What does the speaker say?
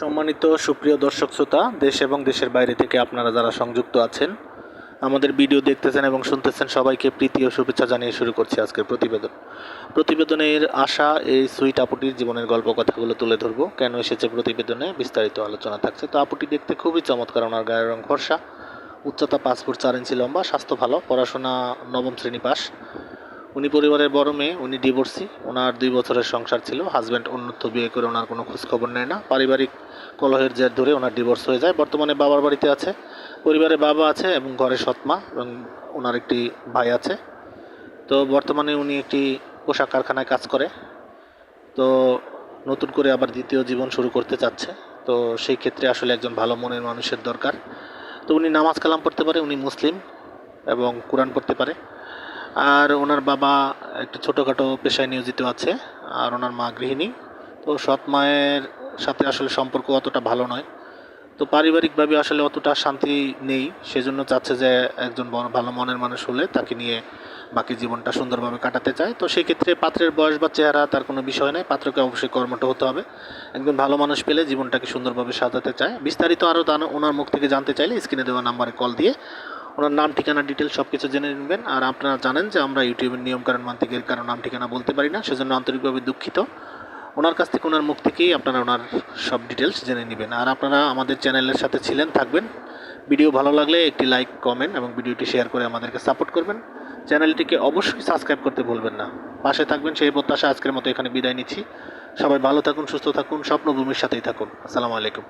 সম্মানিত সুপ্রিয় দর্শক শ্রোতা, দেশ এবং দেশের বাইরে থেকে আপনারা যারা সংযুক্ত আছেন, আমাদের ভিডিও দেখতেছেন এবং শুনতেছেন, সবাইকে প্রীতি ও শুভেচ্ছা জানিয়ে শুরু করছি আজকের প্রতিবেদনের আশা এই সুইট আপুটির জীবনের গল্প কথাগুলো তুলে ধরবো। কেন এসেছে প্রতিবেদনে বিস্তারিত আলোচনা থাকছে। তো আপুটি দেখতে খুবই চমৎকার, ওনার গায়ের রং ফর্সা, উচ্চতা 5 ফুট 4 ইঞ্চি লম্বা, স্বাস্থ্য ভালো, পড়াশোনা 9ম শ্রেণী পাস। উনি পরিবারের বড় মেয়ে, উনি ডিভোর্সি, ওনার 2 বছরের সংসার ছিল। হাজব্যান্ড অন্যত্র বিয়ে করে ওনার কোনো খোঁজখবর নেয় না। পারিবারিক কলহের জের ধরে ওনার ডিভোর্স হয়ে যায়। বর্তমানে বাবার বাড়িতে আছে। পরিবারে বাবা আছে এবং ঘরে সৎমা এবং ওনার একটি ভাই আছে। তো বর্তমানে উনি একটি পোশাক কারখানায় কাজ করে। তো নতুন করে আবার দ্বিতীয় জীবন শুরু করতে চাচ্ছে। তো সেই ক্ষেত্রে আসলে একজন ভালো মনের মানুষের দরকার। তো উনি নামাজ কালাম পড়তে পারে, উনি মুসলিম এবং কোরআন পড়তে পারে। আর ওনার বাবা একটু ছোটোখাটো পেশায় নিয়োজিত আছে, আর ওনার মা গৃহিণী। তো সৎ মায়ের সাথে আসলে সম্পর্ক অতটা ভালো নয়। তো পারিবারিকভাবে আসলে অতটা শান্তি নেই। সেজন্য চাচ্ছে যে একজন ভালো মনের মানুষ হলে তাকে নিয়ে বাকি জীবনটা সুন্দরভাবে কাটাতে চায়। তো সেই ক্ষেত্রে পাত্রের বয়স বা চেহারা তার কোনো বিষয় নেই, পাত্রকে অবশ্যই কর্মঠ হতে হবে। একজন ভালো মানুষ পেলে জীবনটাকে সুন্দরভাবে সাজাতে চায়। বিস্তারিত আরও ওনার মুখ থেকে জানতে চাইলে স্ক্রিনে দেওয়া নাম্বারে কল দিয়ে ওনার নাম, ঠিকানা, ডিটেলস সব কিছু জেনে নেবেন। আর আপনারা জানেন যে আমরা ইউটিউবের নিয়মকানুন মানতে গিয়ে কারো নাম ঠিকানা বলতে পারি না, সেজন্য আন্তরিকভাবে দুঃখিত। ওনার কাছ থেকে, ওনার মুখ থেকেই আপনারা ওনার সব ডিটেলস জেনে নেবেন। আর আপনারা আমাদের চ্যানেলের সাথে থাকবেন। ভিডিও ভালো লাগলে একটি লাইক, কমেন্ট এবং ভিডিওটি শেয়ার করে আমাদেরকে সাপোর্ট করবেন। চ্যানেলটিকে অবশ্যই সাবস্ক্রাইব করতে ভুলবেন না। পাশে থাকবেন সেই প্রত্যাশা আজকের মতো এখানে বিদায় নিচ্ছি। সবাই ভালো থাকুন, সুস্থ থাকুন, স্বপ্নভূমির সাথেই থাকুন। আসসালামু আলাইকুম।